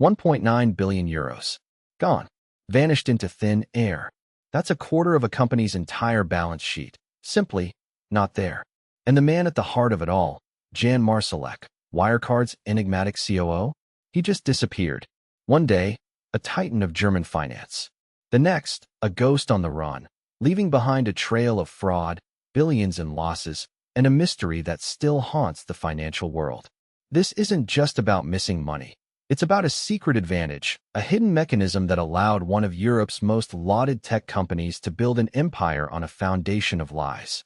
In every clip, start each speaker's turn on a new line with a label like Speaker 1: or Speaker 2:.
Speaker 1: 1.9 billion euros. Gone. Vanished into thin air. That's a quarter of a company's entire balance sheet. Simply not there. And the man at the heart of it all, Jan Marsalek, Wirecard's enigmatic COO, he just disappeared. One day, a titan of German finance. The next, a ghost on the run, leaving behind a trail of fraud, billions in losses, and a mystery that still haunts the financial world. This isn't just about missing money. It's about a secret advantage, a hidden mechanism that allowed one of Europe's most lauded tech companies to build an empire on a foundation of lies.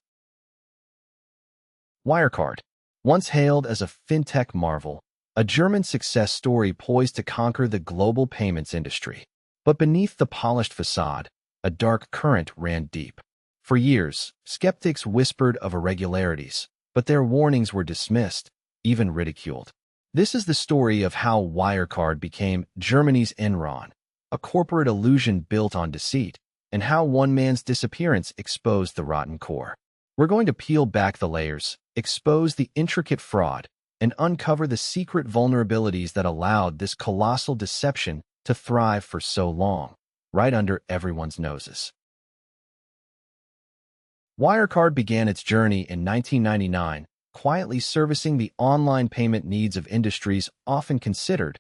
Speaker 1: Wirecard, once hailed as a fintech marvel, a German success story poised to conquer the global payments industry. But beneath the polished facade, a dark current ran deep. For years, skeptics whispered of irregularities, but their warnings were dismissed, even ridiculed. This is the story of how Wirecard became Germany's Enron, a corporate illusion built on deceit, and how one man's disappearance exposed the rotten core. We're going to peel back the layers, expose the intricate fraud, and uncover the secret vulnerabilities that allowed this colossal deception to thrive for so long, right under everyone's noses. Wirecard began its journey in 1999, quietly servicing the online payment needs of industries often considered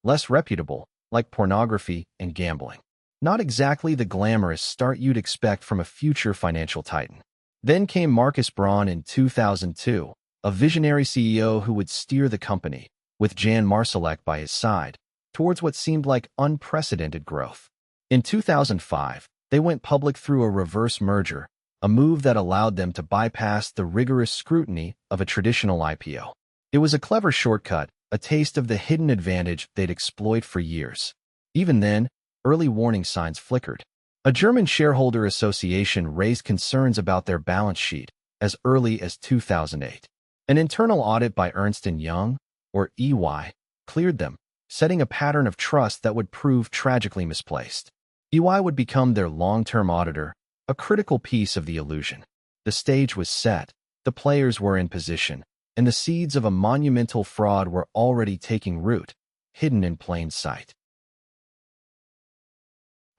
Speaker 1: less reputable, like pornography and gambling. Not exactly the glamorous start you'd expect from a future financial titan. Then came Markus Braun in 2002, a visionary CEO who would steer the company, with Jan Marsalek by his side, towards what seemed like unprecedented growth. In 2005, they went public through a reverse merger, a move that allowed them to bypass the rigorous scrutiny of a traditional IPO. It was a clever shortcut, a taste of the hidden advantage they'd exploit for years. Even then, early warning signs flickered. A German shareholder association raised concerns about their balance sheet as early as 2008. An internal audit by Ernst & Young, or EY, cleared them, setting a pattern of trust that would prove tragically misplaced. EY would become their long-term auditor, a critical piece of the illusion. The stage was set, the players were in position, and the seeds of a monumental fraud were already taking root, hidden in plain sight.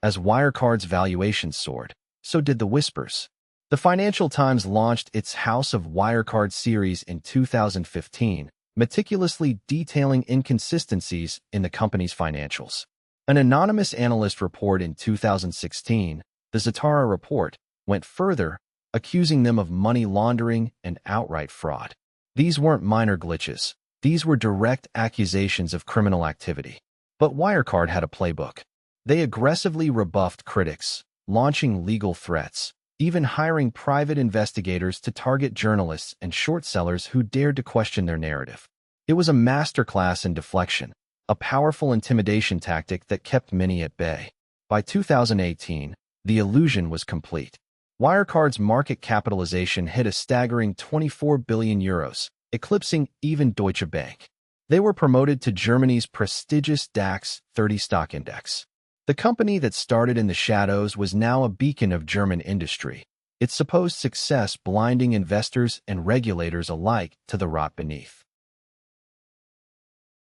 Speaker 1: As Wirecard's valuation soared, so did the whispers. The Financial Times launched its House of Wirecard series in 2015, meticulously detailing inconsistencies in the company's financials. An anonymous analyst report in 2016, the Zatara report, went further, accusing them of money laundering and outright fraud. These weren't minor glitches. These were direct accusations of criminal activity. But Wirecard had a playbook. They aggressively rebuffed critics, launching legal threats, even hiring private investigators to target journalists and short sellers who dared to question their narrative. It was a masterclass in deflection, a powerful intimidation tactic that kept many at bay. By 2018, the illusion was complete. Wirecard's market capitalization hit a staggering 24 billion euros, eclipsing even Deutsche Bank. They were promoted to Germany's prestigious DAX 30 stock index. The company that started in the shadows was now a beacon of German industry, its supposed success blinding investors and regulators alike to the rot beneath.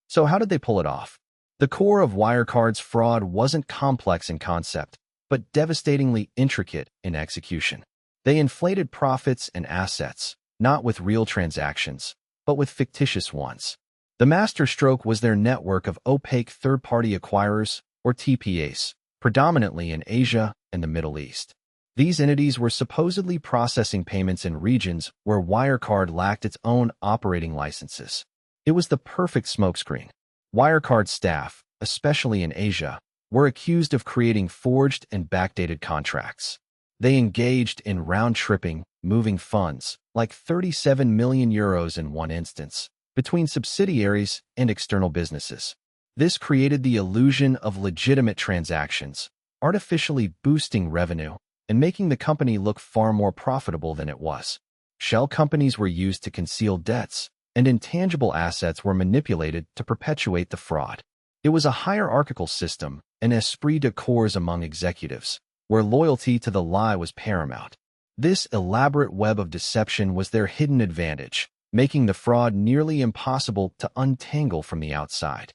Speaker 1: So how did they pull it off? The core of Wirecard's fraud wasn't complex in concept, but devastatingly intricate in execution. They inflated profits and assets, not with real transactions, but with fictitious ones. The masterstroke was their network of opaque third-party acquirers, or TPAs, predominantly in Asia and the Middle East. These entities were supposedly processing payments in regions where Wirecard lacked its own operating licenses. It was the perfect smokescreen. Wirecard staff, especially in Asia, were accused of creating forged and backdated contracts. They engaged in round-tripping, moving funds, like 37 million euros in one instance, between subsidiaries and external businesses. This created the illusion of legitimate transactions, artificially boosting revenue and making the company look far more profitable than it was. Shell companies were used to conceal debts, and intangible assets were manipulated to perpetuate the fraud. It was a hierarchical system, an esprit de corps among executives, where loyalty to the lie was paramount. This elaborate web of deception was their hidden advantage, making the fraud nearly impossible to untangle from the outside.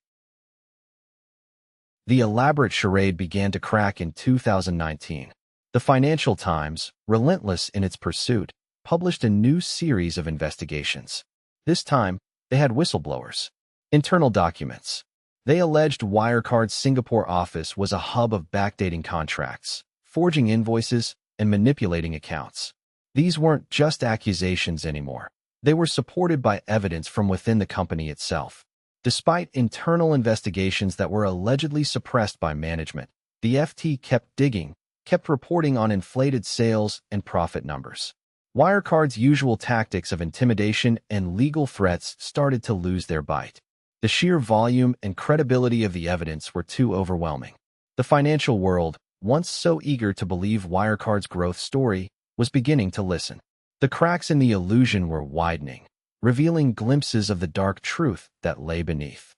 Speaker 1: The elaborate charade began to crack in 2019. The Financial Times, relentless in its pursuit, published a new series of investigations. This time, they had whistleblowers. Internal documents. They alleged Wirecard's Singapore office was a hub of backdating contracts, forging invoices, and manipulating accounts. These weren't just accusations anymore. They were supported by evidence from within the company itself. Despite internal investigations that were allegedly suppressed by management, the FT kept digging, kept reporting on inflated sales and profit numbers. Wirecard's usual tactics of intimidation and legal threats started to lose their bite. The sheer volume and credibility of the evidence were too overwhelming. The financial world, once so eager to believe Wirecard's growth story, was beginning to listen. The cracks in the illusion were widening, revealing glimpses of the dark truth that lay beneath.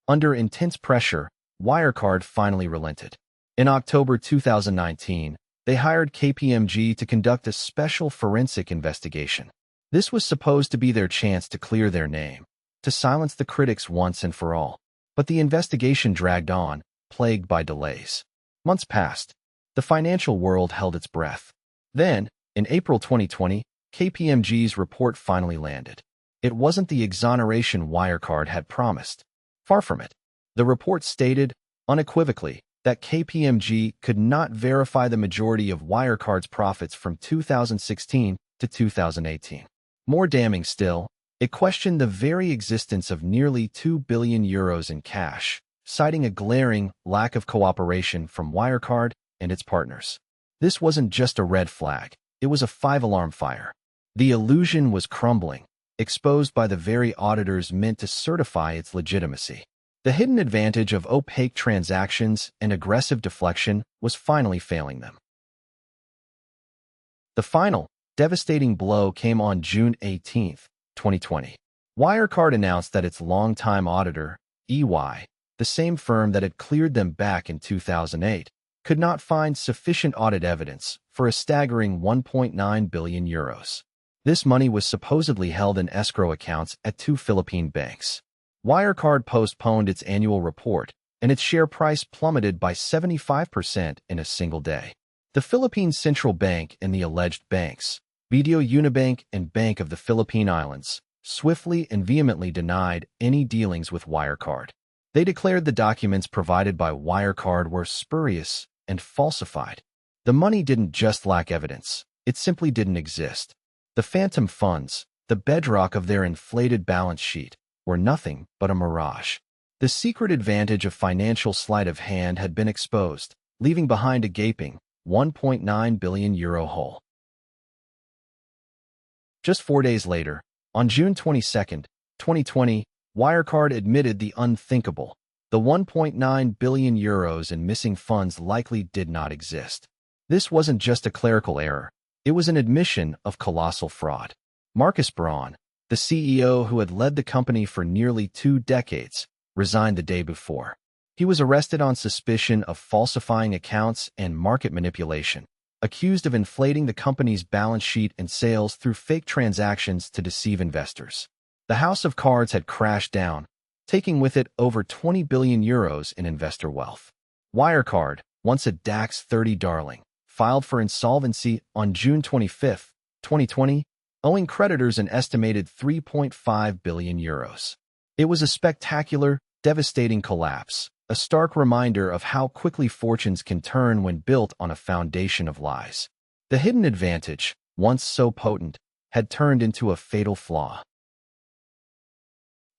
Speaker 1: Under intense pressure, Wirecard finally relented. In October 2019, they hired KPMG to conduct a special forensic investigation. This was supposed to be their chance to clear their name, to silence the critics once and for all. But the investigation dragged on, plagued by delays. Months passed. The financial world held its breath. Then, in April 2020, KPMG's report finally landed. It wasn't the exoneration Wirecard had promised. Far from it. The report stated, unequivocally, that KPMG could not verify the majority of Wirecard's profits from 2016 to 2018. More damning still, it questioned the very existence of nearly €2 billion in cash, citing a glaring lack of cooperation from Wirecard and its partners. This wasn't just a red flag, it was a five-alarm fire. The illusion was crumbling, exposed by the very auditors meant to certify its legitimacy. The hidden advantage of opaque transactions and aggressive deflection was finally failing them. The final, devastating blow came on June 18, 2020. Wirecard announced that its longtime auditor, EY, the same firm that had cleared them back in 2008, could not find sufficient audit evidence for a staggering €1.9 billion. This money was supposedly held in escrow accounts at two Philippine banks. Wirecard postponed its annual report, and its share price plummeted by 75% in a single day. The Philippine Central Bank and the alleged banks, BDO Unibank and Bank of the Philippine Islands, swiftly and vehemently denied any dealings with Wirecard. They declared the documents provided by Wirecard were spurious and falsified. The money didn't just lack evidence, it simply didn't exist. The phantom funds, the bedrock of their inflated balance sheet, were nothing but a mirage. The secret advantage of financial sleight of hand had been exposed, leaving behind a gaping €1.9 billion hole. Just 4 days later, on June 22, 2020, Wirecard admitted the unthinkable. The €1.9 billion in missing funds likely did not exist. This wasn't just a clerical error. It was an admission of colossal fraud. Marcus Braun, the CEO who had led the company for nearly 2 decades, resigned the day before. He was arrested on suspicion of falsifying accounts and market manipulation, accused of inflating the company's balance sheet and sales through fake transactions to deceive investors. The house of cards had crashed down, taking with it over €20 billion in investor wealth. Wirecard, once a DAX 30 darling, filed for insolvency on June 25, 2020, owing creditors an estimated €3.5 billion. It was a spectacular, devastating collapse, a stark reminder of how quickly fortunes can turn when built on a foundation of lies. The hidden advantage, once so potent, had turned into a fatal flaw.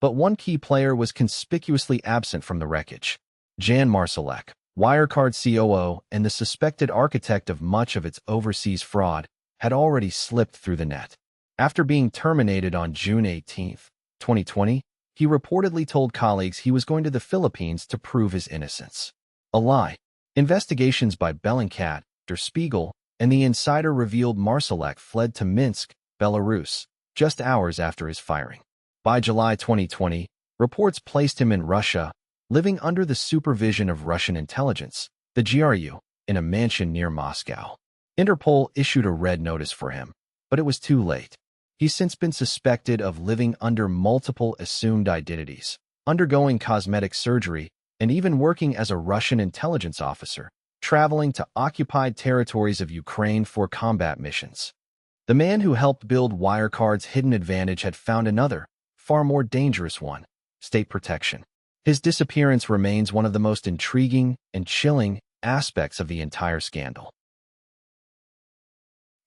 Speaker 1: But one key player was conspicuously absent from the wreckage. Jan Marsalek, Wirecard COO and the suspected architect of much of its overseas fraud, had already slipped through the net. After being terminated on June 18, 2020, he reportedly told colleagues he was going to the Philippines to prove his innocence. A lie. Investigations by Bellingcat, Der Spiegel, and The Insider revealed Marsalek fled to Minsk, Belarus, just hours after his firing. By July 2020, reports placed him in Russia, living under the supervision of Russian intelligence, the GRU, in a mansion near Moscow. Interpol issued a red notice for him, but it was too late. He's since been suspected of living under multiple assumed identities, undergoing cosmetic surgery, and even working as a Russian intelligence officer, traveling to occupied territories of Ukraine for combat missions. The man who helped build Wirecard's hidden advantage had found another, far more dangerous one: state protection. His disappearance remains one of the most intriguing and chilling aspects of the entire scandal.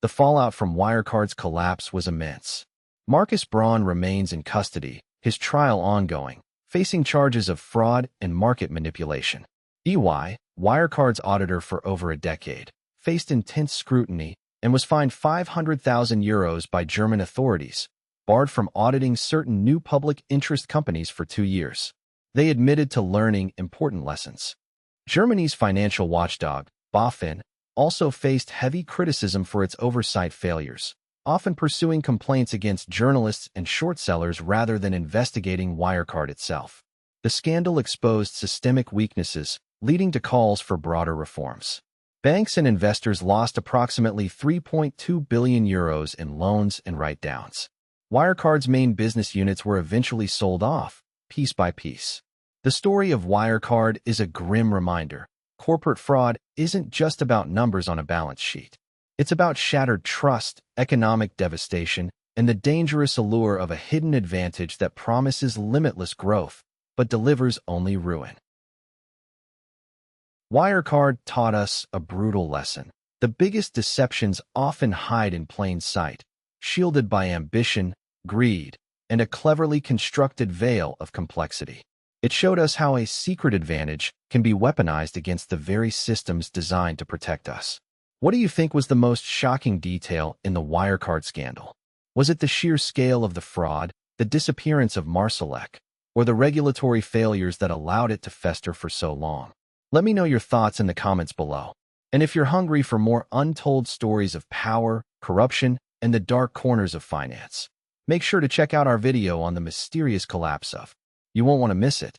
Speaker 1: The fallout from Wirecard's collapse was immense. Marcus Braun remains in custody, his trial ongoing, facing charges of fraud and market manipulation. EY, Wirecard's auditor for over a decade, faced intense scrutiny and was fined €500,000 by German authorities, barred from auditing certain new public interest companies for 2 years. They admitted to learning important lessons. Germany's financial watchdog, BaFin, also faced heavy criticism for its oversight failures, often pursuing complaints against journalists and short sellers rather than investigating Wirecard itself. The scandal exposed systemic weaknesses, leading to calls for broader reforms. Banks and investors lost approximately €3.2 billion in loans and write-downs. Wirecard's main business units were eventually sold off, piece by piece. The story of Wirecard is a grim reminder. Corporate fraud isn't just about numbers on a balance sheet. It's about shattered trust, economic devastation, and the dangerous allure of a hidden advantage that promises limitless growth, but delivers only ruin. Wirecard taught us a brutal lesson. The biggest deceptions often hide in plain sight, shielded by ambition, greed, and a cleverly constructed veil of complexity. It showed us how a secret advantage can be weaponized against the very systems designed to protect us. What do you think was the most shocking detail in the Wirecard scandal? Was it the sheer scale of the fraud, the disappearance of Marsalek, or the regulatory failures that allowed it to fester for so long? Let me know your thoughts in the comments below. And if you're hungry for more untold stories of power, corruption, and the dark corners of finance, make sure to check out our video on the mysterious collapse of. You won't want to miss it.